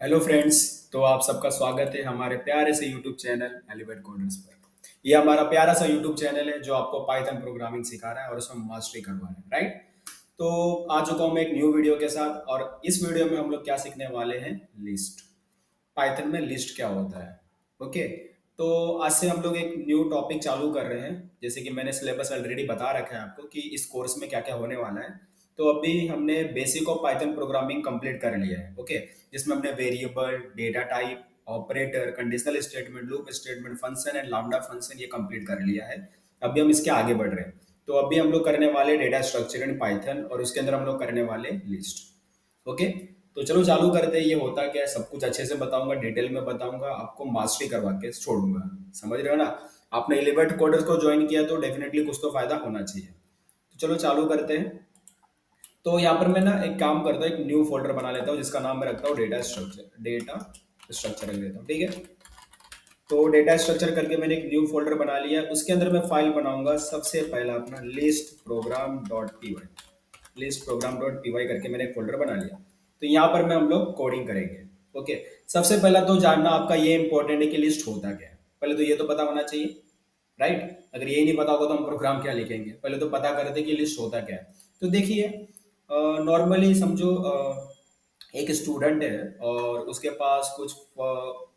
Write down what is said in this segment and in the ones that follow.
Hello friends. तो आप सबका स्वागत है हमारे प्यारे से यूट्यूब चैनल एलिवेट कोडर्स पर। ये हमारा प्यारा सा यूट्यूब चैनल है जो आपको पाइथन प्रोग्रामिंग सिखा रहा है और उसमें मास्टरी करवा रहा है, राइट। तो आ चुका हूँ मैं एक न्यू वीडियो के साथ, और इस वीडियो में हम लोग क्या सीखने वाले हैं, लिस्ट। पाइथन में लिस्ट क्या होता है। ओके। तो आज से हम लोग एक न्यू टॉपिक चालू कर रहे हैं। जैसे कि मैंने सिलेबस ऑलरेडी बता रखा है आपको कि इस कोर्स में क्या क्या होने वाला है। तो अभी हमने basic of Python programming complete कर लिया है। ओके। जिसमें हमने variable, data type, operator, conditional statement, loop statement, function and lambda function ये कंप्लीट कर लिया है। अभी हम इसके आगे बढ़ रहे हैं। तो अभी हम लोग करने वाले डेटा स्ट्रक्चर इन पाइथन, और उसके अंदर हम लोग करने वाले लिस्ट। ओके। तो चलो चालू करते हैं। ये होता क्या है सब कुछ अच्छे से बताऊंगा, डिटेल में बताऊंगा, आपको मास्टरी करवा के छोड़ूंगा। समझ रहे हो ना। आपने एलिवेट कोडर्स को ज्वाइन किया तो डेफिनेटली कुछ तो फायदा होना चाहिए। तो चलो चालू करते हैं। तो यहाँ पर मैं ना एक काम करता हूँ, एक न्यू फोल्डर बना लेता हूँ जिसका नाम मैं रखता हूँ डेटा स्ट्रक्चर रख देता हूँ, ठीक है। तो डेटा स्ट्रक्चर करके मैंने एक न्यू फोल्डर बना लिया है। उसके अंदर मैं फाइल बनाऊंगा सबसे पहला अपना list program dot P Y करके मैंने एक फोल्डर बना लिया। तो यहाँ पर मैं हम लोग कोडिंग करेंगे। ओके। सबसे पहला तो जानना आपका ये इंपॉर्टेंट है कि लिस्ट होता क्या है। पहले तो ये तो पता होना चाहिए, राइट। अगर यही नहीं पता होगा तो हम प्रोग्राम क्या लिखेंगे। पहले तो पता करते कि लिस्ट होता क्या है। तो देखिए, नॉर्मली समझो, एक स्टूडेंट है और उसके पास कुछ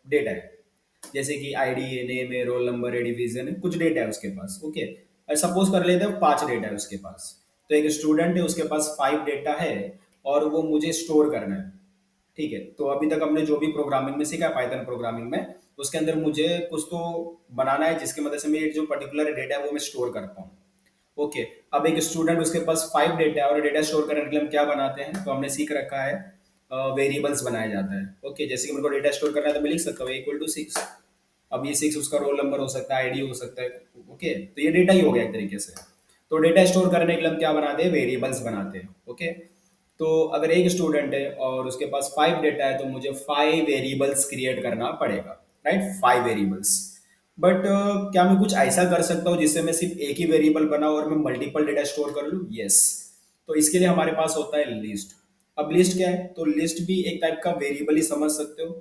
डेटा है। जैसे कि आईडी है, नेम है, रोल नंबर है, डिवीजन है, कुछ डेटा है उसके पास। ओके। सपोज कर लेते हैं 5 डेटा है उसके पास। तो एक स्टूडेंट है, उसके पास 5 डेटा है और वो मुझे स्टोर करना है। ठीक है। तो अभी तक हमने जो भी प्रोग्रामिंग में सीखा पाइथन प्रोग्रामिंग में, उसके अंदर मुझे कुछ तो बनाना है जिसकी मदद से मैं ये जो पर्टिकुलर डेटा है वो मैं स्टोर कर पाऊँ। ओके। अब एक स्टूडेंट, उसके पास 5 डेटा है और डेटा स्टोर करने के लिए हम क्या बनाते हैं, तो हमने सीख रखा है वेरिएबल्स बनाया जाता है। ओके। जैसे कि मेरे को डेटा स्टोर करना है तो मैं लिख सकता हूँ =6। अब ये 6 उसका रोल नंबर हो सकता है, आईडी हो सकता है। ओके। तो ये डेटा ही हो गया एक तरीके से। तो डेटा स्टोर करने के लिए हम क्या बनाते हैं, वेरिएबल्स बनाते हैं। ओके। तो अगर एक स्टूडेंट है और उसके पास 5 डेटा है तो मुझे 5 वेरिएबल्स क्रिएट करना पड़ेगा, राइट। 5 वेरिएबल्स। बट क्या मैं कुछ ऐसा कर सकता हूँ जिससे मैं सिर्फ एक ही वेरिएबल बनाऊँ और मैं मल्टीपल डेटा स्टोर कर लूँ? यस। तो इसके लिए हमारे पास होता है लिस्ट। अब लिस्ट क्या है, तो लिस्ट भी एक टाइप का वेरिएबल ही समझ सकते हो।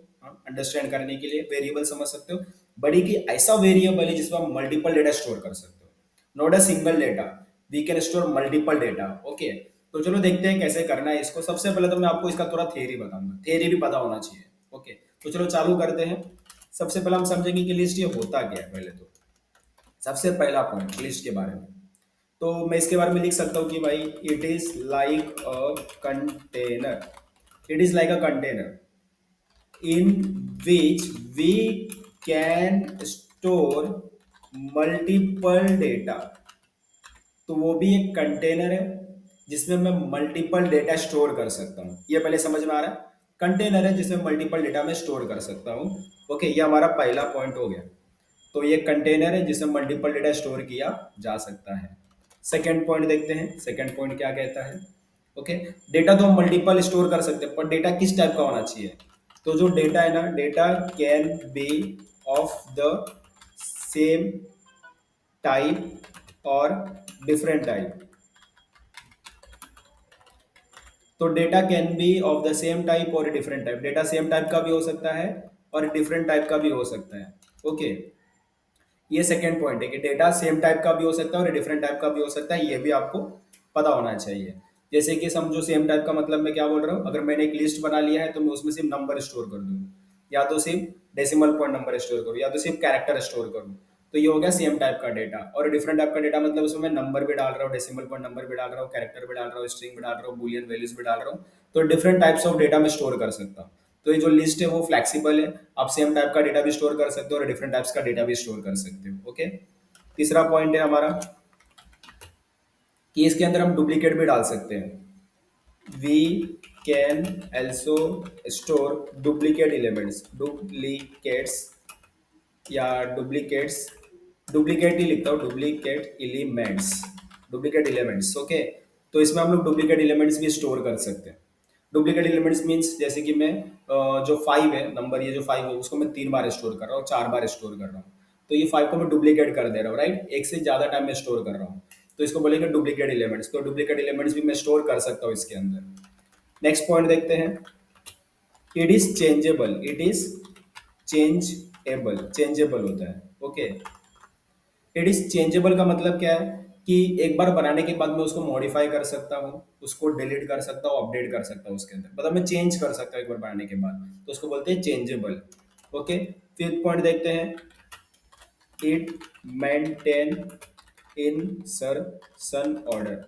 अंडरस्टैंड करने के लिए वेरिएबल समझ सकते हो। बड़ी की ऐसा वेरिएबल है जिसमें हम मल्टीपल डेटा स्टोर कर सकते हो, not a single data. We can store multiple data. Okay. तो चलो देखते हैं कैसे करना है इसको। सबसे पहले तो मैं आपको इसका थोड़ा थियरी बताऊंगा, थियरी भी पता होना चाहिए। ओके। तो चलो चालू करते हैं। सबसे पहले हम समझेंगे कि लिस्ट ये होता क्या है। पहले तो सबसे पहला पॉइंट लिस्ट के बारे में, तो मैं इसके बारे में लिख सकता हूँ कि भाई it is like a container. It is like a container in which we can store multiple data। तो वो भी एक कंटेनर है जिसमें मैं मल्टीपल डेटा स्टोर कर सकता हूँ। ये पहले समझ में आ रहा है। कंटेनर है जिसमें मल्टीपल डेटा मैं स्टोर कर सकता हूँ। ओके। ये हमारा पहला पॉइंट हो गया। तो ये कंटेनर है जिसमें मल्टीपल डेटा स्टोर किया जा सकता है। सेकेंड पॉइंट देखते हैं, सेकेंड पॉइंट क्या कहता है। ओके। डेटा तो हम मल्टीपल स्टोर कर सकते हैं, पर डेटा किस टाइप का होना चाहिए। तो जो डेटा है ना, data can be of the same type और डिफरेंट टाइप। तो data can be of the same type और different type. Data same type का भी हो सकता है और डिफरेंट टाइप का भी हो सकता है। ओके। ये सेकेंड पॉइंट है कि डेटा सेम टाइप का भी हो सकता है और डिफरेंट टाइप का भी हो सकता है। ये भी आपको पता होना चाहिए। जैसे कि समझो सेम टाइप का मतलब मैं क्या बोल रहा हूँ, अगर मैंने एक लिस्ट बना लिया है तो मैं उसमें सिर्फ नंबर स्टोर कर दूँ, या तो सिर्फ डेसिमल पॉइंट नंबर स्टोर करूँ, या तो सिर्फ कैरेक्टर स्टोर करूँ। तो ये हो गया सेम टाइप का डेटा। और डिफरेंट टाइप का डेटा मतलब उसमें मैं नंबर भी डाल रहा हूँ, डेसिमल पॉइंट नंबर भी डाल रहा हूँ, कैरेक्टर भी डाल रहा हूँ, स्ट्रिंग भी डाल रहा हूँ, बुलियन वैल्यूज भी डाल रहा हूँ। तो डिफरेंट टाइप्स ऑफ डेटा मैं स्टोर कर सकता हूँ। तो ये जो लिस्ट है वो फ्लेक्सिबल है। आप सेम टाइप का डेटा भी स्टोर कर सकते हो और डिफरेंट टाइप्स का डेटा भी स्टोर कर सकते हो। ओके। तीसरा पॉइंट है हमारा कि इसके अंदर हम डुप्लीकेट भी डाल सकते हैं। We can also store duplicates या डुप्लीकेट ही लिखता हूँ, डुप्लीकेट एलिमेंट्स। ओके। तो इसमें हम लोग डुप्लीकेट एलिमेंट्स भी स्टोर कर सकते हैं। डुप्लीकेट एलिमेंट्स मीन्स जैसे कि मैं जो 5 है नंबर, ये जो 5 है उसको मैं 3 बार स्टोर कर रहा हूँ, 4 बार स्टोर कर रहा हूँ। तो ये 5 को मैं डुप्लीकेट कर दे रहा हूँ, राइट। एक से ज्यादा टाइम में स्टोर कर रहा हूँ। तो इसको बोलेंगे डुप्लीकेट एलिमेंट्स। तो डुप्लीकेट एलिमेंट्स भी मैं स्टोर कर सकता हूँ इसके अंदर। नेक्स्ट पॉइंट देखते हैं। It is changeable, it is changeable होता है। ओके, इट इज चेंजेबल का मतलब क्या है कि एक बार बनाने के बाद मैं उसको मॉडिफाई कर सकता हूँ, उसको डिलीट कर सकता हूँ, अपडेट कर सकता हूँ उसके अंदर, मतलब मैं चेंज कर सकता हूँ एक बार बनाने के बाद, तो उसको बोलते हैं चेंजेबल। ओके, फिफ्थ पॉइंट देखते हैं, इट मेंटेन इंसर्शन ऑर्डर।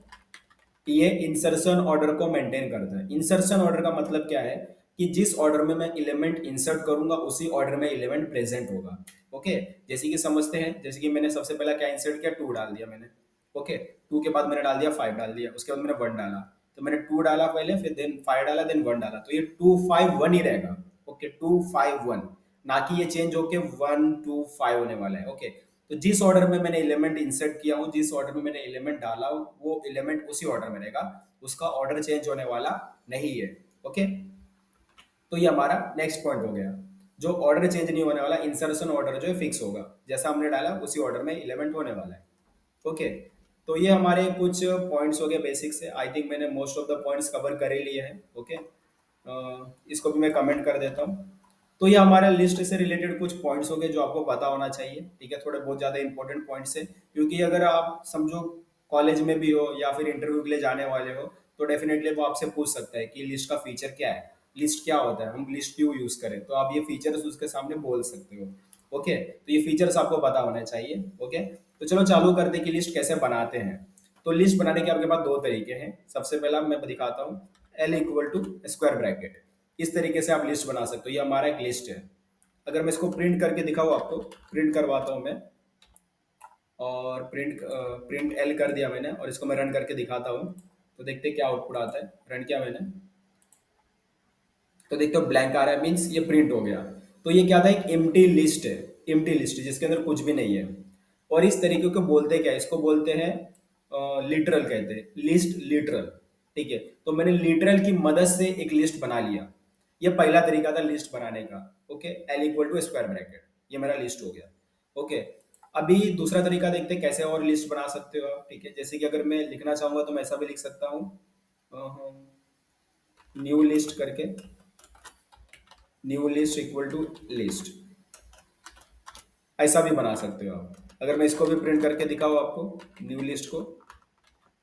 ये इंसर्शन ऑर्डर को मेंटेन करता है। इंसर्शन ऑर्डर का मतलब क्या है कि जिस ऑर्डर में मैं एलिमेंट इंसर्ट करूंगा उसी ऑर्डर में एलिमेंट प्रेजेंट होगा। ओके, जैसे कि समझते हैं, जैसे कि मैंने सबसे पहला क्या इंसर्ट किया, टू डाल दिया मैंने। ओके, टू के बाद मैंने डाल दिया फाइव, डाल दिया, उसके बाद मैंने वन डाला, तो मैंने टू डाला पहले, फिर देन फाइव डाला, देन वन डाला, तो ये टू फाइव वन ही रहेगा। ओके, टू फाइव वन, ना कि ये चेंज होके वन टू फाइव होने वाला है। ओके, तो जिस ऑर्डर में मैंने एलिमेंट इंसर्ट किया हूं, जिस ऑर्डर में मैंने एलिमेंट डाला हूं, वो एलिमेंट उसी ऑर्डर में रहेगा, उसका ऑर्डर चेंज होने वाला नहीं है। ओके, तो ये हमारा नेक्स्ट पॉइंट हो गया। जो ऑर्डर चेंज नहीं होने वाला, इंसर्शन ऑर्डर जो है फिक्स होगा, जैसा हमने डाला उसी ऑर्डर में एलिमेंट होने वाला है। ओके, तो ये हमारे कुछ पॉइंट्स हो गए बेसिक से। आई थिंक मैंने most of the points cover कर ही लिए हैं। ओके, इसको भी मैं कमेंट कर देता हूँ। तो ये हमारा लिस्ट से रिलेटेड कुछ पॉइंट्स हो गए जो आपको पता होना चाहिए। ठीक है, थोड़े बहुत ज़्यादा इंपॉर्टेंट पॉइंट्स है, क्योंकि अगर आप समझो कॉलेज में भी हो या फिर इंटरव्यू के लिए जाने वाले हो, तो डेफिनेटली वो आपसे पूछ सकता है कि लिस्ट का फीचर क्या है, लिस्ट क्या होता है, हम लिस्ट क्यों यूज करें, तो आप ये फीचर्स उसके सामने बोल सकते हो। ओके, तो ये फीचर्स आपको पता होने चाहिए। ओके, तो चलो चालू करते हैं कि लिस्ट कैसे बनाते हैं। तो लिस्ट बनाने के आपके पास दो तरीके हैं। सबसे पहला मैं दिखाता हूँ, L equal to square bracket. इस तरीके से आप लिस्ट बना सकते हो। ये हमारा एक लिस्ट है। अगर मैं इसको प्रिंट करके दिखाऊँ आपको, प्रिंट करवाता हूँ मैं, और प्रिंट एल कर दिया मैंने, और इसको मैं रन करके दिखाता हूँ, तो देखते हैं क्या आउटपुट आता है। रन किया मैंने, तो देखते हो ब्लैंक आ रहा है, मीन्स ये प्रिंट हो गया। तो ये क्या था, एक एम्प्टी लिस्ट है, एम्प्टी लिस्ट जिसके अंदर कुछ भी नहीं है। और इस तरीके को बोलते क्या है, इसको बोलते हैं लिटरल, कहते हैं लिस्ट लिटरल। ठीक है, तो मैंने लिटरल की मदद से एक लिस्ट बना लिया। ये पहला तरीका था लिस्ट बनाने का। Okay, L equal to square bracket, ये मेरा लिस्ट हो गया। ओके, अभी दूसरा तरीका देखते हैं कैसे और लिस्ट बना सकते हो आप। ठीक है, जैसे कि अगर मैं लिखना चाहूंगा तो मैं ऐसा भी लिख सकता हूँ, न्यू लिस्ट करके, new list equal to list, ऐसा भी बना सकते हो आप। अगर मैं इसको भी प्रिंट करके दिखाऊँ आपको, न्यू लिस्ट को,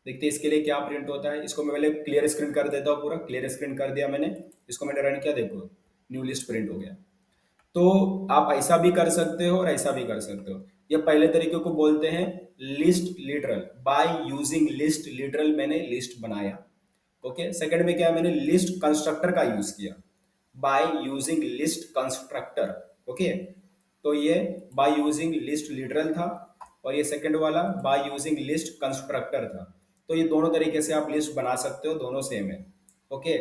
देखते हैं इसके लिए क्या प्रिंट होता है। इसको मैं पहले क्लियर स्क्रीन कर देता हूँ, पूरा क्लियर स्क्रीन कर दिया मैंने, इसको मैंने रन किया, देखो न्यू लिस्ट प्रिंट हो गया। तो आप ऐसा भी कर सकते हो और ऐसा भी कर सकते हो। ये पहले तरीके को बोलते हैं list literal, by using list literal मैंने लिस्ट बनाया। ओके, सेकंड में क्या है, मैंने लिस्ट कंस्ट्रक्टर का यूज किया, by using list constructor. Okay, तो ये बाय यूजिंग लिस्ट लिटरल था, और ये सेकंड वाला बाय यूजिंग लिस्ट कंस्ट्रक्टर था। तो ये दोनों तरीके से आप लिस्ट बना सकते हो, दोनों सेम है। ओके,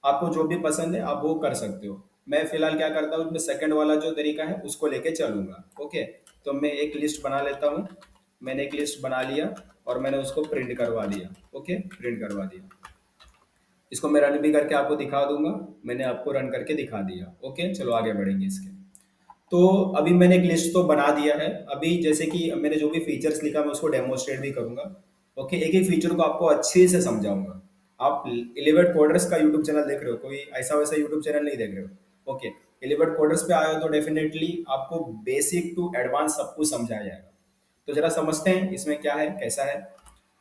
आपको जो भी पसंद है आप वो कर सकते हो। मैं फिलहाल क्या करता हूँ, मैं सेकंड वाला जो तरीका है उसको लेके चलूंगा। ओके, तो मैं एक लिस्ट बना लेता हूँ। मैंने एक लिस्ट बना लिया और मैंने उसको प्रिंट करवा दिया। ओके, प्रिंट करवा दिया, इसको मैं रन भी करके आपको दिखा दूंगा। मैंने आपको रन करके दिखा दिया। ओके, चलो आगे बढ़ेंगे इसके। तो अभी मैंने एक लिस्ट तो बना दिया है। अभी जैसे कि मैंने जो भी फीचर्स लिखा मैं उसको डेमोस्ट्रेट भी करूंगा। ओके, एक एक फीचर को आपको अच्छे से समझाऊंगा। आप एलिवेट कोडर्स का यूट्यूब चैनल देख रहे हो, कोई ऐसा वैसा यूट्यूब चैनल नहीं देख रहे हो। ओके, एलिवेट कोडर्स पे आए हो तो डेफिनेटली आपको बेसिक टू एडवांस सब कुछ समझाया जाएगा। तो जरा समझते हैं इसमें क्या है, कैसा है।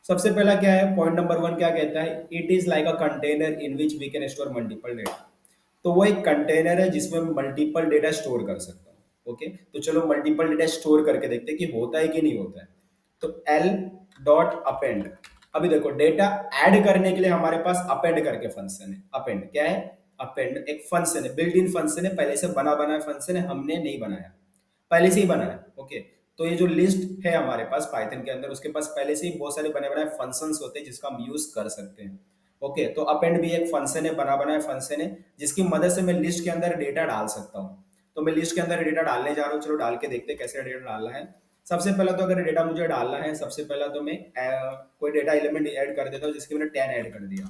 सबसे पहला क्या है, पॉइंट नंबर वन क्या कहता है, it is like a container in which we can store multiple data. तो वो एक कंटेनर है जिसमें मल्टीपल डेटा स्टोर कर सकता हूँ। ओके, तो चलो मल्टीपल डेटा स्टोर करके देखते हैं कि होता है कि नहीं होता है। तो एल डॉट अपेंड, अभी देखो डेटा ऐड करने के लिए हमारे पास अपेंड करके फंक्शन है। अपेंड क्या है, अपेंड एक फंक्शन है, बिल्ट इन फंक्शन है, पहले से बना बनाया फंक्शन है, हमने नहीं बनाया, पहले से ही बना है। ओके, तो ये जो लिस्ट है हमारे पास पाइथन के अंदर, उसके पास पहले से ही बहुत सारे बने बनाए फंक्शंस होते हैं जिसका हम यूज कर सकते हैं। ओके, तो अपेंड भी एक फंक्शन है, बना बनाया फंक्शन है, जिसकी मदद से मैं लिस्ट के अंदर डेटा डाल सकता हूँ। तो मैं लिस्ट के अंदर डेटा डालने जा रहा हूँ, चलो डाल के देखते हैं कैसे डेटा डालना है। सबसे पहला तो अगर डेटा मुझे डालना है, सबसे पहला तो मैं कोई डेटा एलिमेंट ऐड कर देता हूँ, जिसके मैंने 10 ऐड कर दिया।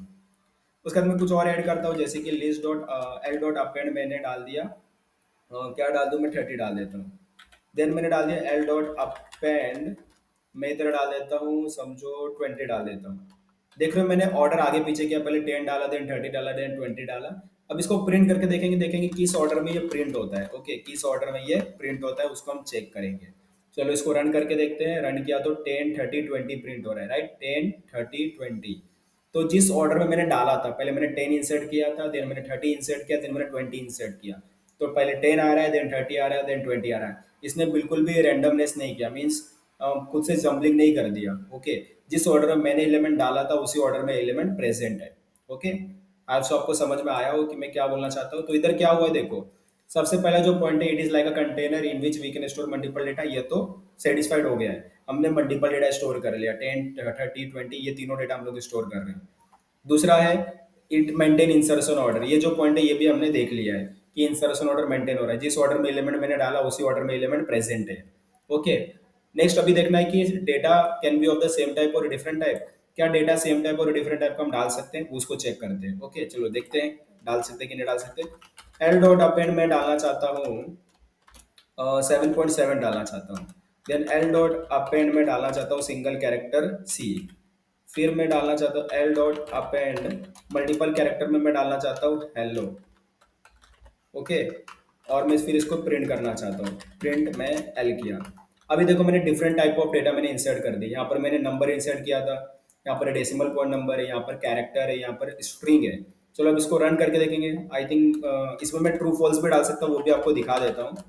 उसके बाद मैं कुछ और ऐड करता हूँ, जैसे कि list dot L dot append मैंने डाल दिया, क्या डाल दूँ मैं, 30 डाल देता हूँ। देन मैंने डाल दिया एल डॉट अपेंड, मैं इधर डाल देता हूँ, समझो 20 डाल देता हूँ। देख रहे हो मैंने ऑर्डर आगे पीछे किया, पहले 10 डाला, देन 30 डाला, देन 20 डाला। अब इसको प्रिंट करके देखेंगे, देखेंगे किस ऑर्डर में ये प्रिंट होता है। ओके, किस ऑर्डर में ये प्रिंट होता है उसको हम चेक करेंगे। चलो इसको रन करके देखते हैं। रन किया तो 10 30 20 प्रिंट हो रहा है, राइट। 10 30 20। तो जिस ऑर्डर में मैंने डाला था, पहले मैंने 10 इंसर्ट किया था, देन मैंने 30 इंसर्ट किया, देन मैंने 20 इंसर्ट किया। तो पहले 10 आ रहा है, देन 30 आ रहा है, देन 20 आ रहा है। इसने बिल्कुल भी रैंडमनेस नहीं किया, मीन्स खुद से जम्बलिंग नहीं कर दिया। ओके, जिस ऑर्डर में मैंने एलिमेंट डाला था उसी ऑर्डर में एलिमेंट प्रेजेंट है। ओके, आज सो आपको समझ में आया हो कि मैं क्या बोलना चाहता हूँ। तो इधर क्या हुआ है देखो, सबसे पहला जो पॉइंट है, it is like a container in which we can store multiple data, ये तो सेटिस्फाइड हो गया है। हमने मल्टीपल डेटा स्टोर कर लिया, 10 30 20, ये तीनों डेटा हम लोग स्टोर कर रहे हैं। दूसरा है इट मेंटेन इंसर्शन ऑर्डर, ये जो पॉइंट है ये भी हमने देख लिया है कि इंसर्शन ऑर्डर मेंटेन हो रहा है, जिस ऑर्डर में एलिमेंट मैंने डाला उसी ऑर्डर में एलिमेंट प्रेजेंट है। ओके, नेक्स्ट अभी देखना है कि data can be of the same type और डिफरेंट टाइप। क्या डेटा सेम टाइप और डिफरेंट टाइप का हम डाल सकते हैं, उसको चेक करते हैं। ओके, चलो देखते हैं डाल सकते हैं कि नहीं डाल सकते। एल डॉट अपेंड में डालना चाहता हूँ 7.7 डालना चाहता हूँ। देन एल डॉट अपेंड में डालना चाहता हूँ सिंगल कैरेक्टर सी। फिर मैं डालना चाहता हूँ L dot append multiple character में मैं डालना चाहता हूँ हेलो। ओके, और मैं फिर इसको प्रिंट करना चाहता हूँ, प्रिंट मैं एल किया। अभी देखो मैंने डिफरेंट टाइप ऑफ डेटा मैंने इंसर्ट कर दी। यहाँ पर मैंने नंबर इंसर्ट किया था, यहाँ पर डेसिमल पॉइंट नंबर है, यहाँ पर कैरेक्टर है, यहाँ पर स्ट्रिंग है। चलो अब इसको रन करके देखेंगे। आई थिंक इसमें मैं ट्रू फॉल्स भी डाल सकता हूँ, वो भी आपको दिखा देता हूँ।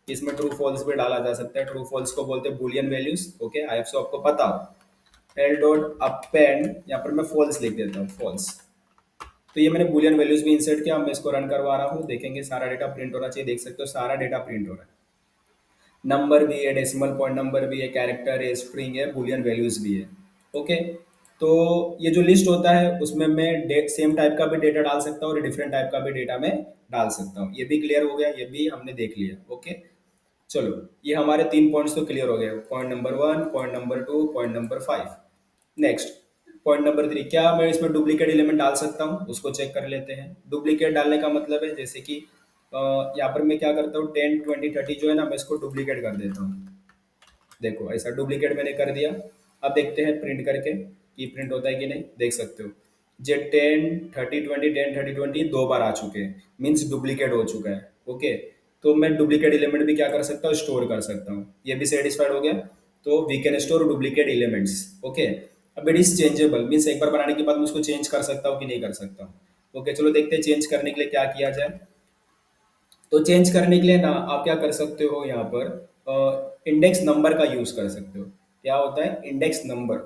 इसमें ट्रू फॉल्स भी डाला जा सकता है। ट्रू फॉल्स को बोलते हैं बुलियन वैल्यूज। ओके, आई सो आपको पता हो। एल डॉट अपेंड, यहाँ पर मैं फॉल्स लिख देता हूँ, फॉल्स। तो ये मैंने बुलियन वैल्यूज भी इंसर्ट किया। मैं इसको रन करवा रहा हूँ, देखेंगे सारा डेटा प्रिंट होना चाहिए। देख सकते हो सारा डेटा प्रिंट हो रहा है। नंबर भी है, डेसिमल पॉइंट नंबर भी है, कैरेक्टर है, स्ट्रिंग है, बुलियन वैल्यूज भी है। ओके, तो ये जो लिस्ट होता है उसमें मैं सेम टाइप का भी डेटा डाल सकता हूँ और डिफरेंट टाइप का भी डेटा मैं डाल सकता हूँ। ये भी क्लियर हो गया, ये भी हमने देख लिया। ओके, चलो ये हमारे 3 पॉइंट्स तो क्लियर हो गए। Point number 1, point number 2, point number 5। Next point number 3, क्या मैं इसमें डुप्लीकेट एलिमेंट डाल सकता हूँ, उसको चेक कर लेते हैं। डुप्लीकेट डालने का मतलब है जैसे कि यहाँ पर मैं क्या करता हूँ, 10 20 30 जो है ना, मैं इसको डुप्लीकेट कर देता हूँ। देखो ऐसा डुप्लीकेट मैंने कर दिया। अब देखते हैं प्रिंट करके कि प्रिंट होता है कि नहीं। देख सकते हो जे 10 30 20 10 30 20 दो बार आ चुके हैं, मीन्स डुप्लीकेट हो चुका है। ओके, तो मैं डुप्लीकेट एलिमेंट भी क्या कर सकता हूँ, स्टोर कर सकता हूँ। ये भी सेटिस्फाइड हो गया। तो we can store duplicate elements. Okay, अब इट इज चेंजेबल, मीन्स एक बार बनाने के बाद मैं उसको चेंज कर सकता हूँ कि नहीं कर सकता हूँ। ओके, चलो देखते हैं चेंज करने के लिए क्या किया जाए। तो चेंज करने के लिए ना आप क्या कर सकते हो, यहाँ पर इंडेक्स नंबर का यूज कर सकते हो। क्या होता है इंडेक्स नंबर।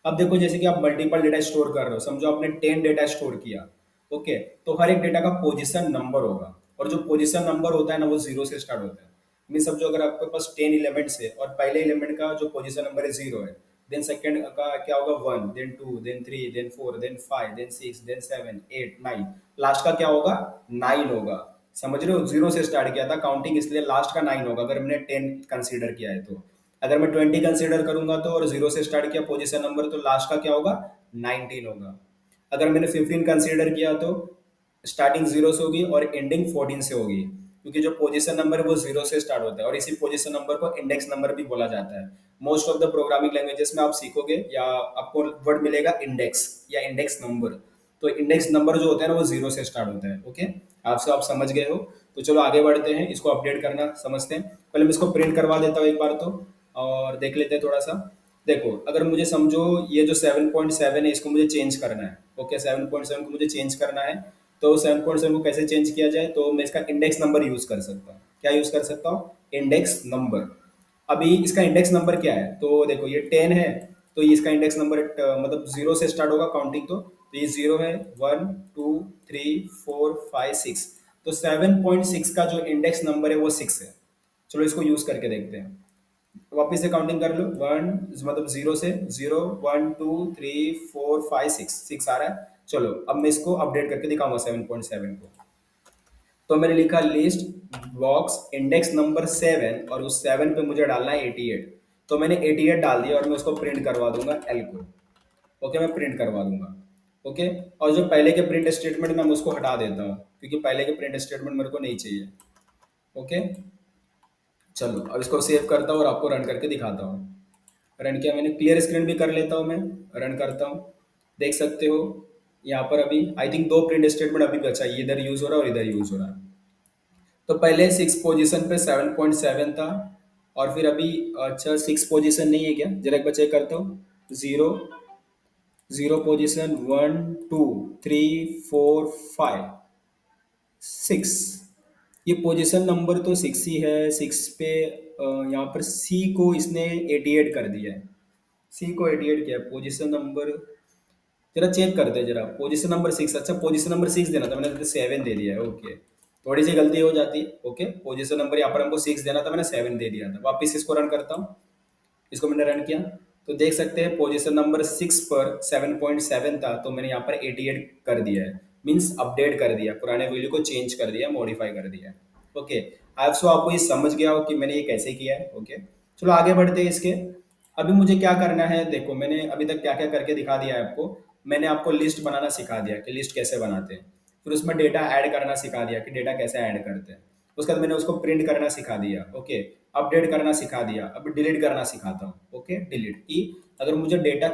अब देखो जैसे कि आप मल्टीपल डेटा स्टोर कर रहे हो, समझो आपने 10 डेटा स्टोर किया। ओके, तो हर एक डेटा का पोजीशन नंबर होगा, और जो पोजीशन नंबर होता है ना वो जीरो से स्टार्ट होता है। मीन समझो अगर आपके पास 10 एलिमेंट्स है और पहले एलिमेंट का जो पोजीशन नंबर है जीरो है, देन सेकंड का क्या होगा 1, then 2, then 3, then 4, then 5, then 6, then 7 8 9, last का क्या होगा 9 होगा। समझ रहे हो, जीरो से स्टार्ट किया था काउंटिंग, इसलिए लास्ट का 9 होगा अगर मैंने 10 कंसीडर किया है तो। अगर मैं 20 कंसीडर करूंगा तो और जीरो से स्टार्ट किया पोजीशन नंबर, तो लास्ट का क्या होगा 19 होगा। अगर मैंने 15 कंसीडर किया तो स्टार्टिंग जीरो से होगी और एंडिंग 14 से होगी, क्योंकि जो पोजीशन नंबर है वो जीरो से स्टार्ट होता है, और इसी पोजीशन नंबर को इंडेक्स नंबर भी बोला जाता है। Most of the programming languages में आप सीखोगे या आपको वर्ड मिलेगा इंडेक्स या इंडेक्स नंबर। तो इंडेक्स नंबर जो होता है ना वो जीरो से स्टार्ट होता है। ओके, आपसे आप समझ गए हो। तो चलो आगे बढ़ते हैं, इसको अपडेट करना समझते हैं। पहले मैं इसको प्रिंट करवा देता हूँ एक बार तो, और देख लेते हैं थोड़ा सा। देखो अगर मुझे समझो ये जो 7.7 है इसको मुझे चेंज करना है। ओके, 7.7 को मुझे चेंज करना है। तो 7.7 को कैसे चेंज किया जाए, तो मैं इसका इंडेक्स नंबर यूज कर सकता हूँ। क्या यूज कर सकता हूँ, इंडेक्स नंबर। अभी इसका इंडेक्स नंबर क्या है, तो देखो ये 10 है, तो ये इसका इंडेक्स नंबर मतलब जीरो से स्टार्ट होगा काउंटिंग। तो ये जीरो है, 1 2 3 4 5 6। तो 7.6 का जो इंडेक्स नंबर है वो 6 है। चलो इसको यूज करके देखते हैं। वापिस से काउंटिंग कर लो, वन मतलब जीरो से, 0 1 2 3 4 5 6, 6 आ रहा है। चलो अब मैं इसको अपडेट करके दिखाऊंगा 7.7 को। तो मैंने लिखा लिस्ट बॉक्स इंडेक्स नंबर 7, और उस 7 पे मुझे डालना है 88। तो मैंने 88 डाल दिया और मैं उसको प्रिंट करवा दूंगा एल को। ओके, मैं प्रिंट करवा दूंगा। ओके, और जो पहले के प्रिंट स्टेटमेंट में मैं उसको हटा देता हूँ, क्योंकि पहले के प्रिंट स्टेटमेंट मेरे को नहीं चाहिए। ओके, चलो अब इसको सेव करता हूँ और आपको रन करके दिखाता हूँ। रन किया मैंने, क्लियर स्क्रीन भी कर लेता हूँ मैं, रन करता हूँ। देख सकते हो यहाँ पर अभी आई थिंक दो प्रिंट स्टेटमेंट अभी बचा है, इधर यूज हो रहा है और इधर यूज हो रहा है। तो पहले सिक्स पोजीशन पे 7.7 था, और फिर अभी अच्छा सिक्स पोजीशन नहीं है क्या, जरा एक बार चेक करता हूँ। जीरो, जीरो पोजीशन, 1 2 3 4 5 6, ये पोजीशन नंबर तो सिक्स ही है। सिक्स पे यहाँ पर सी को इसने 88 कर दिया है। सी को 88 किया, पोजीशन नंबर जरा चेक करते हैं जरा। पोजीशन नंबर सिक्स, अच्छा पोजीशन नंबर सिक्स देना था, मैंने 7 दे दिया है। ओके, थोड़ी सी गलती हो जाती है। ओके, पोजीशन नंबर यहाँ पर हमको सिक्स देना था, मैंने 7 दे दिया था। वापिस इसको रन करता हूँ। इसको मैंने रन किया तो देख सकते हैं पोजीशन नंबर सिक्स पर 7.7 था, तो मैंने यहाँ पर 88 कर दिया है। मीन्स अपडेट कर दिया, पुराने वैल्यू को चेंज कर दिया, मॉडिफाई कर दिया है। ओके, आई सो आपको ये समझ गया हो कि मैंने ये कैसे किया है। ओके, चलो आगे बढ़ते हैं इसके। अभी मुझे क्या करना है, देखो मैंने अभी तक क्या क्या करके दिखा दिया है आपको। मैंने आपको लिस्ट बनाना सिखा दिया कि लिस्ट कैसे बनाते हैं, फिर उसमें डेटा ऐड करना सिखा दिया कि डेटा कैसे ऐड करते हैं। उसके बाद मैंने उसको प्रिंट करना सिखा दिया। ओके, अपडेट करना सिखा दिया। अब डिलीट करना सिखाता हूँ। ओके, डिलीट की, अगर मुझे डेटा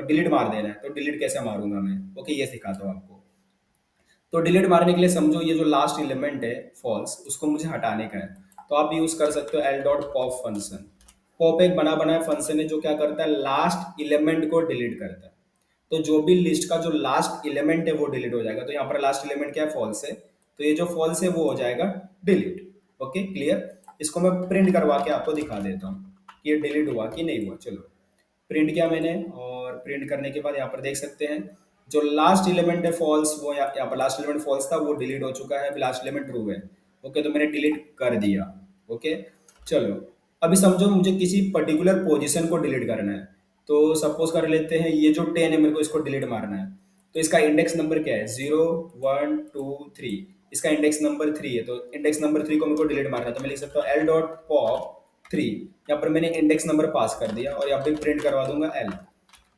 डिलीट मार देना है तो डिलीट कैसे मारूंगा मैं। ओके, ये सिखाता हूँ आपको। तो डिलीट मारने के लिए समझो ये जो लास्ट एलिमेंट है फॉल्स, उसको मुझे हटाने का है। तो आप यूज कर सकते हो L dot pop function. Pop एक बना बनाया फंक्शन है जो क्या करता है, लास्ट एलिमेंट को डिलीट करता है। तो जो भी लिस्ट का जो लास्ट एलिमेंट है वो डिलीट हो जाएगा। तो यहाँ पर लास्ट एलिमेंट क्या है, फॉल्स है, तो ये जो फॉल्स है वो हो जाएगा डिलीट। Okay, clear. इसको मैं प्रिंट करवा के आपको दिखा देता हूँ कि ये डिलीट हुआ कि नहीं हुआ। चलो, प्रिंट किया मैंने, और प्रिंट करने के बाद यहाँ पर देख सकते हैं जो लास्ट एलिमेंट है फॉल्स, वो यहाँ पर लास्ट एलिमेंट फॉल्स था, वो डिलीट हो चुका है। लास्ट एलिमेंट ट्रू है। ओके, तो मैंने डिलीट कर दिया। ओके, चलो अभी समझो मुझे किसी पर्टिकुलर पोजीशन को डिलीट करना है। तो सपोज कर लेते हैं ये जो 10 है, मेरे को इसको डिलीट मारना है। तो इसका इंडेक्स नंबर क्या है, 0 1 2 3। इसका इंडेक्स नंबर 3 है, तो इंडेक्स नंबर 3 को मेरे को डिलीट मारना है। तो मैं लिख सकता हूँ एल डॉट पॉप 3। यहाँ पर मैंने इंडेक्स नंबर पास कर दिया, और यहाँ पे प्रिंट करवा दूंगा एल।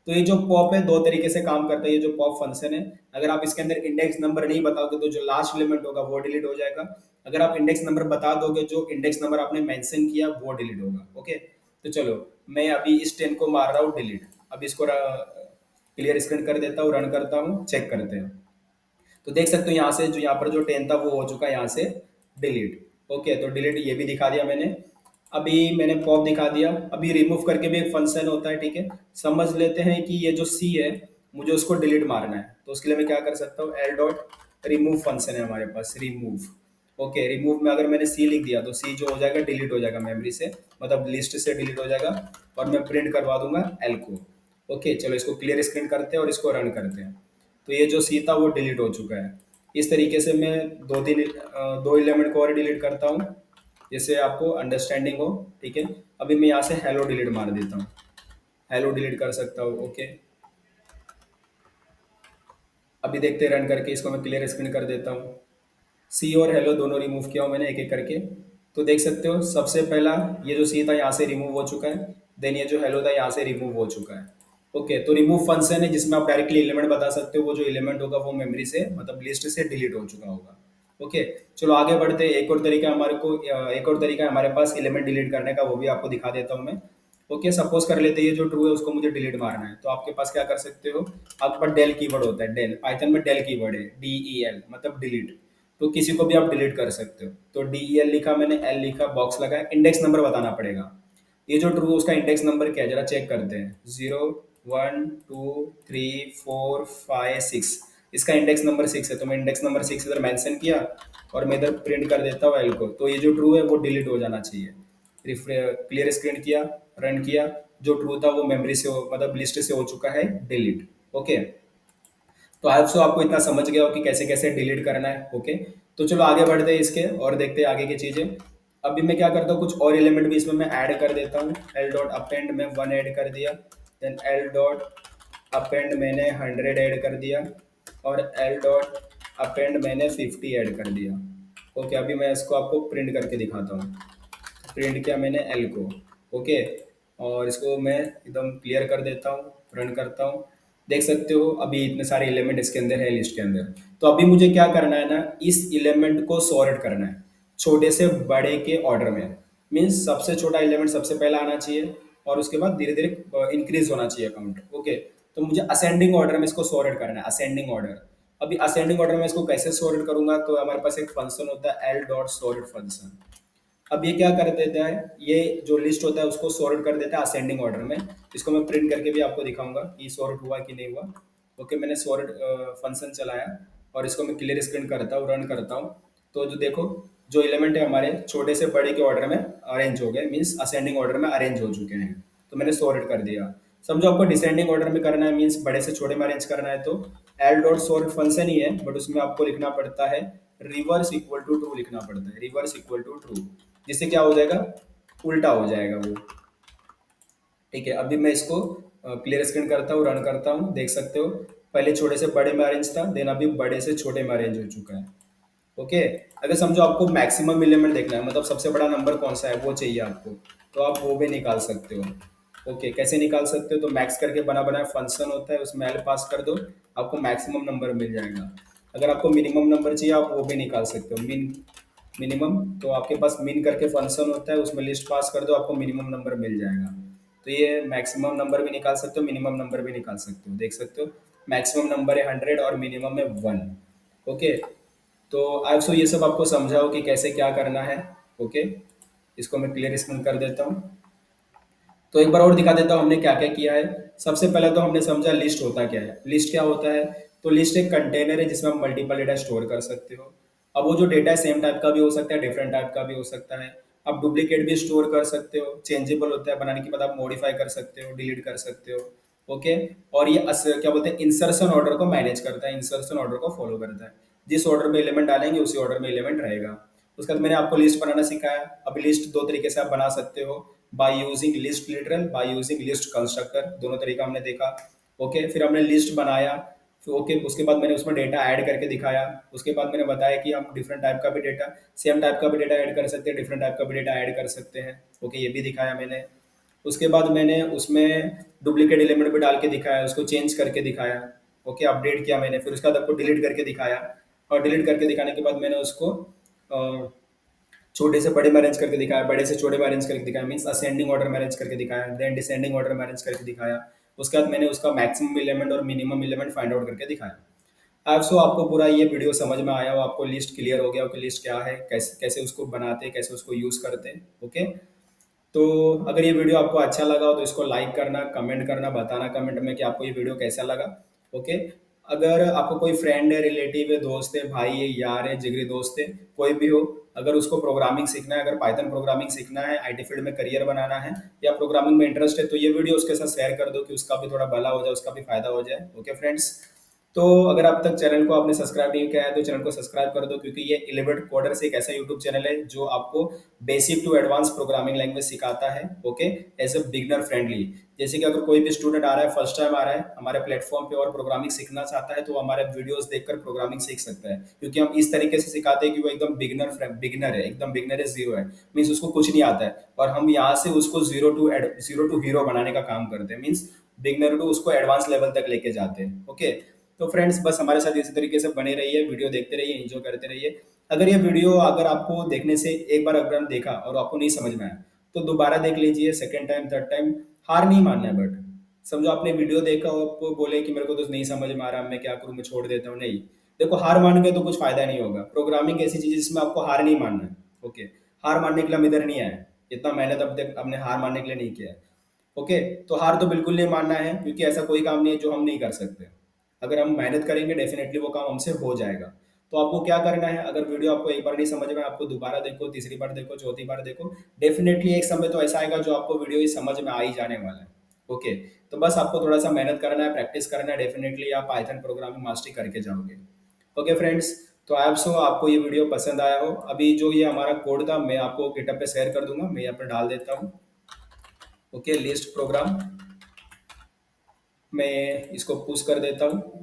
तो ये जो पॉप है दो तरीके से काम करता है। ये जो पॉप फंक्शन है, अगर आप इसके अंदर इंडेक्स नंबर नहीं बताओगे तो जो लास्ट एलिमेंट होगा वो डिलीट हो जाएगा। अगर आप इंडेक्स नंबर बता दोगे, जो इंडेक्स नंबर आपने मेंशन किया वो डिलीट होगा। ओके, तो चलो मैं अभी इस 10 को मार रहा हूँ डिलीट। अब इसको क्लियर स्क्रीन कर देता हूँ, रन करता हूँ, चेक करते हैं। तो देख सकते हो यहाँ से जो यहाँ पर जो 10 था वो हो चुका है यहाँ से डिलीट। ओके, तो डिलीट ये भी दिखा दिया मैंने। अभी मैंने पॉप दिखा दिया। अभी रिमूव करके भी एक फंक्शन होता है, ठीक है। समझ लेते हैं कि ये जो सी है, मुझे उसको डिलीट मारना है। तो उसके लिए मैं क्या कर सकता हूँ, एल डॉट रिमूव फंक्शन है हमारे पास, रिमूव। ओके, रिमूव में अगर मैंने सी लिख दिया तो सी जो हो जाएगा डिलीट हो जाएगा मेमोरी से, मतलब लिस्ट से डिलीट हो जाएगा। और मैं प्रिंट करवा दूंगा एल को। ओके, चलो इसको क्लियर स्क्रीन करते हैं और इसको रन करते हैं। तो ये जो सी था वो डिलीट हो चुका है। इस तरीके से मैं दो एलिमेंट को और डिलीट करता हूँ, जैसे आपको अंडरस्टैंडिंग हो। ठीक है, अभी मैं यहाँ से हेलो डिलीट मार देता हूँ। हेलो डिलीट कर सकता हूँ। ओके, अभी देखते हैं रन करके, इसको मैं क्लियर स्क्रीन कर देता हूँ। सी और हेलो दोनों रिमूव किया हूँ मैंने एक एक करके। तो देख सकते हो सबसे पहला ये जो सी था यहाँ से रिमूव हो चुका है। देन ये जो हेलो था यहाँ से रिमूव हो चुका है। ओके, तो रिमूव फंक्शन है जिसमें आप डायरेक्टली एलिमेंट बता सकते हो, वो जो एलिमेंट होगा वो मेमोरी से मतलब लिस्ट से डिलीट हो चुका होगा। ओके, चलो आगे बढ़ते हैं। एक और तरीका हमारे को एक और तरीका है हमारे पास एलिमेंट डिलीट करने का, वो भी आपको दिखा देता हूँ मैं। ओके, सपोज कर लेते हैं ये जो ट्रू है उसको मुझे डिलीट मारना है। तो आपके पास क्या कर सकते हो, आपके पास डेल कीवर्ड होता है। डेल पाइथन में डेल कीवर्ड है, DEL मतलब डिलीट। तो किसी को भी आप डिलीट कर सकते हो। तो DEL लिखा मैंने, एल लिखा, बॉक्स लगाया, इंडेक्स नंबर बताना पड़ेगा। ये जो ट्रू उसका इंडेक्स नंबर क्या है जरा चेक करते हैं। 0 1 2 3 4 5 6, इसका इंडेक्स नंबर 6 है, तो मैं इंडेक्स नंबर 6 इधर मेंशन किया, और मैं इधर प्रिंट कर देता हूँ एल को। तो ये जो ट्रू है वो डिलीट हो जाना चाहिए। क्लियर स्क्रीन किया, रन किया, जो ट्रू था वो मेमोरी से मतलब लिस्ट से हो चुका है डिलीट। ओके, तो आई सो आपको इतना समझ गया हो कि कैसे कैसे डिलीट करना है। ओके, तो चलो आगे बढ़ते हैं इसके और देखते हैं आगे की चीजें। अभी मैं क्या करता हूँ, कुछ और एलिमेंट भी इसमें मैं ऐड कर देता हूँ। एल डॉट अपेंड में 1 ऐड कर दिया। देन एल डॉट अपेंड मैंने 100 ऐड कर दिया, और एल डॉट अपेंड मैंने 50 ऐड कर दिया। ओके, अभी मैं इसको आपको प्रिंट करके दिखाता हूँ। प्रिंट किया मैंने एल को। ओके, और इसको मैं एकदम क्लियर कर देता हूँ, रन करता हूँ। देख सकते हो अभी इतने सारे एलिमेंट इसके अंदर है, लिस्ट के अंदर। तो अभी मुझे क्या करना है ना, इस एलिमेंट को सॉर्ट करना है छोटे से बड़े के ऑर्डर में। मीन्स सबसे छोटा एलिमेंट सबसे पहला आना चाहिए, और उसके बाद धीरे धीरे इंक्रीज होना चाहिए अकाउंट। ओके, तो मुझे असेंडिंग ऑर्डर में इसको सॉर्ट करना है, असेंडिंग ऑर्डर। अभी असेंडिंग ऑर्डर में इसको कैसे सॉर्ट करूंगा, तो हमारे पास एक फंक्शन होता है एल डॉट सॉर्ट फंक्शन। अब ये क्या कर देता है, ये जो लिस्ट होता है उसको सॉर्ट कर देता है असेंडिंग ऑर्डर में। इसको मैं प्रिंट करके भी आपको दिखाऊंगा कि सॉर्ट हुआ कि नहीं हुआ। ओके, मैंने सॉर्ट फंक्शन चलाया और इसको मैं क्लियर स्क्रीन करता हूँ, रन करता हूँ। तो जो देखो, जो एलिमेंट है हमारे छोटे से बड़े के ऑर्डर में अरेंज हो गए, मीन्स असेंडिंग ऑर्डर में अरेंज हो चुके हैं। तो मैंने सॉर्ट कर दिया। समझो आपको डिसेंडिंग ऑर्डर में करना है, मीन्स बड़े से छोटे में अरेंज करना है, तो एल डॉट सॉर्ट फंक्शन ही है, बट उसमें आपको लिखना पड़ता है रिवर्स इक्वल टू ट्रू, लिखना पड़ता है रिवर्स इक्वल टू ट्रू, जिससे क्या हो जाएगा, उल्टा हो जाएगा वो। ठीक है, अभी मैं इसको क्लियर स्क्रीन करता हूँ, रन करता हूँ, देख सकते हो पहले छोटे से बड़े में अरेंज था, देन अभी बड़े से छोटे में अरेंज हो चुका है। ओके, अगर समझो आपको मैक्सिमम एलिमेंट देखना है, मतलब सबसे बड़ा नंबर कौन सा है वो चाहिए आपको, तो आप वो भी निकाल सकते हो। ओके, कैसे निकाल सकते हो, तो मैक्स करके बना बनाया फंक्शन होता है, उसमें एल पास कर दो, आपको मैक्सिमम नंबर मिल जाएगा। अगर आपको मिनिमम नंबर चाहिए आप वो भी निकाल सकते हो, मिनिमम, तो आपके पास मिन करके फंक्शन होता है, उसमें लिस्ट पास कर दो, आपको मिनिमम नंबर मिल जाएगा। तो ये मैक्सिमम नंबर भी निकाल सकते हो, मिनिमम नंबर भी निकाल सकते हो, देख सकते हो मैक्सिमम नंबर है 100 और मिनिमम है 1। ओके, तो आज सो ये सब आपको समझाओ कि कैसे क्या करना है। ओके, इसको मैं क्लियर स्क्रीन कर देता हूँ। तो एक बार और दिखा देता हूँ हमने क्या क्या किया है। सबसे पहले तो हमने समझा लिस्ट होता क्या है। लिस्ट क्या होता है, तो लिस्ट एक कंटेनर है जिसमें हम मल्टीपल डेटा स्टोर कर सकते हो। अब वो जो डेटा है सेम टाइप का भी हो सकता है, डिफरेंट टाइप का भी हो सकता है। आप डुप्लीकेट भी स्टोर कर सकते हो, चेंजेबल होता है, बनाने के बाद आप मॉडिफाई कर सकते हो, डिलीट कर सकते हो। ओके, और ये क्या बोलते हैं, इंसर्शन ऑर्डर को मैनेज करता है, इंसर्शन ऑर्डर को फॉलो करता है। जिस ऑर्डर में एलिमेंट डालेंगे उसी ऑर्डर में एलिमेंट रहेगा। उसके बाद मैंने आपको लिस्ट बनाना सिखाया। अब लिस्ट दो तरीके से आप बना सकते हो, by using list literal, by using list constructor, दोनों तरीका हमने देखा। ओके, फिर हमने लिस्ट बनाया, फिर ओके उसके बाद मैंने उसमें डेटा ऐड करके दिखाया। उसके बाद मैंने बताया कि हम डिफरेंट टाइप का भी डेटा, सेम टाइप का भी डेटा ऐड कर सकते हैं, डिफरेंट टाइप का भी डेटा ऐड कर सकते हैं। ओके, ये भी दिखाया मैंने। उसके बाद मैंने उसमें डुप्लीकेट एलिमेंट भी डाल के दिखाया, उसको चेंज करके दिखाया। ओके, अपडेट किया मैंने, फिर उसके बाद आपको डिलीट करके दिखाया। और डिलीट करके दिखाने के बाद मैंने उसको छोटे से बड़े में अरेंज करके दिखाया, बड़े से छोटे में अरेंज करके दिखाया, मीन्स असेंडिंग ऑर्डर में अरेंज करके दिखाया, देन डिसेंडिंग ऑर्डर में अरेंज करके दिखाया। उसके बाद मैंने उसका मैक्सिमम एलिमेंट और मिनिमम एलिमेंट फाइंड आउट करके दिखाया। अब सो आपको पूरा ये वीडियो समझ में आया हो, आपको लिस्ट क्लियर हो गया हो कि लिस्ट क्या है, कैसे कैसे उसको बनाते हैं, कैसे उसको यूज़ करते हैं। ओके, तो अगर ये वीडियो आपको अच्छा लगा हो तो इसको लाइक करना, कमेंट करना, बताना कमेंट में कि आपको ये वीडियो कैसा लगा। ओके, अगर आपको कोई फ्रेंड है, रिलेटिव है, दोस्त है, भाई है, यार है, जिगरी दोस्त है, कोई भी हो, अगर उसको प्रोग्रामिंग सीखना है, अगर पाइथन प्रोग्रामिंग सीखना है, आईटी फील्ड में करियर बनाना है, या प्रोग्रामिंग में इंटरेस्ट है, तो ये वीडियो उसके साथ शेयर कर दो कि उसका भी थोड़ा भला हो जाए, उसका भी फायदा हो जाए। ओके फ्रेंड्स, तो अगर अब तक चैनल को आपने सब्सक्राइब नहीं किया है तो चैनल को सब्सक्राइब कर दो, क्योंकि ये एलिवेट कोडर्स एक ऐसा यूट्यूब चैनल है जो आपको basic to advance programming language सिखाता है। Okay, as a beginner friendly. जैसे कि अगर कोई भी स्टूडेंट आ रहा है, फर्स्ट टाइम आ रहा है हमारे प्लेटफॉर्म पे और प्रोग्रामिंग सीखना चाहता है, तो वो हमारे वीडियोस देखकर प्रोग्रामिंग सीख सकता है, क्योंकि हम इस तरीके से सिखाते हैं कि वो एकदम बिगनर है, एकदम बिगनर है, जीरो है, मीन्स उसको कुछ नहीं आता है, और हम यहाँ से उसको जीरो टू हीरो बनाने का काम करते हैं, मीन्स बिगनर टू उसको एडवांस लेवल तक लेके जाते हैं। ओके, तो फ्रेंड्स बस हमारे साथ इसी तरीके से बने रहिए, वीडियो देखते रहिए, एंजॉय करते रहिए। अगर ये वीडियो अगर आपको देखने से एक बार अगर देखा और आपको नहीं समझ में आया, तो दोबारा देख लीजिए, सेकेंड टाइम, थर्ड टाइम। हार नहीं मानना है, बट समझो आपने वीडियो देखा और आपको बोले कि मेरे को तो नहीं समझ में आ रहा, मैं क्या करूँ, मैं छोड़ देता हूँ, नहीं। देखो, हार मान के तो कुछ फायदा नहीं होगा। प्रोग्रामिंग ऐसी चीज है जिसमें आपको हार नहीं मानना है। ओके, हार मानने के लिए हम इधर नहीं आए, इतना मेहनत अब तक हमने हार मानने के लिए नहीं किया है। ओके, तो हार तो बिल्कुल नहीं मानना है, क्योंकि ऐसा कोई काम नहीं है जो हम नहीं कर सकते। अगर हम मेहनत करेंगे डेफिनेटली वो काम हमसे हो जाएगा। तो आपको क्या करना है, अगर वीडियो आपको एक बार नहीं समझ में, आपको दोबारा देखो, तीसरी बार देखो, चौथी बार देखो, डेफिनेटली एक समय तो ऐसा आएगा जो आपको वीडियो ही समझ में आ ही जाने वाला है। ओके, तो बस आपको थोड़ा सा मेहनत करना है, प्रैक्टिस करना है, डेफिनेटली आप पाइथन प्रोग्रामिंग मास्टरी करके जाओगे। ओके फ्रेंड्स, तो आई सो आपको ये वीडियो पसंद आया हो। अभी जो ये हमारा कोड था मैं आपको गिटहब पे शेयर कर दूंगा, मैं यहाँ पर डाल देता हूँ। ओके, लिस्ट प्रोग्राम, मैं इसको पुश कर देता हूँ,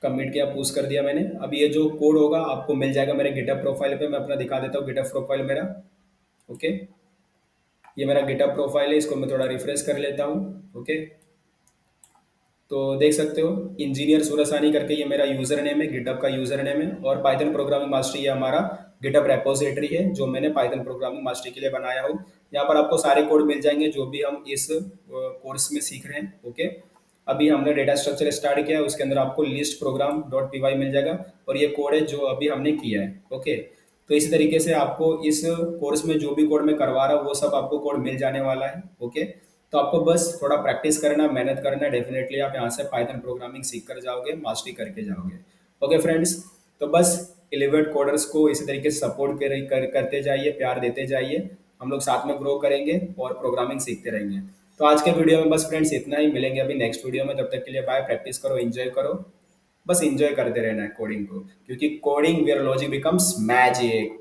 कमिट किया, पुश कर दिया मैंने। अब ये जो कोड होगा आपको मिल जाएगा मेरे गिटहब प्रोफाइल पे, मैं अपना दिखा देता हूँ गिटहब प्रोफाइल मेरा। ओके, ये मेरा गिटहब प्रोफाइल है, इसको मैं थोड़ा रिफ्रेश कर लेता हूँ। ओके, तो देख सकते हो इंजीनियर सूरसानी करके ये मेरा यूजर नेम है, गिटहब का यूजर नेम है, और पाइथन प्रोग्रामिंग मास्टरी ये हमारा गिटहब रेपोजिटरी है जो मैंने पाइथन प्रोग्रामिंग मास्टरी के लिए बनाया हूँ। यहाँ पर आपको सारे कोड मिल जाएंगे जो भी हम इस कोर्स में सीख रहे हैं। ओके, अभी हमने डेटा स्ट्रक्चर स्टार्ट किया है, उसके अंदर आपको list program dot P Y मिल जाएगा और ये कोड है जो अभी हमने किया है। ओके, तो इसी तरीके से आपको इस कोर्स में जो भी कोड मैं करवा रहा हूँ वो सब आपको कोड मिल जाने वाला है। ओके, तो आपको बस थोड़ा प्रैक्टिस करना, मेहनत करना, डेफिनेटली आप यहाँ से पाइथन प्रोग्रामिंग सीख कर जाओगे, मास्टरी करके जाओगे। ओके फ्रेंड्स, तो बस इलेवेंट कोडर्स को इसी तरीके से सपोर्ट करते जाइए, प्यार देते जाइए, हम लोग साथ में ग्रो करेंगे और प्रोग्रामिंग सीखते रहेंगे। तो आज के वीडियो में बस फ्रेंड्स इतना ही, मिलेंगे अभी नेक्स्ट वीडियो में, तब तक के लिए बाय, प्रैक्टिस करो, एंजॉय करो, बस एंजॉय करते रहना है कोडिंग को, क्योंकि coding where logic becomes magic.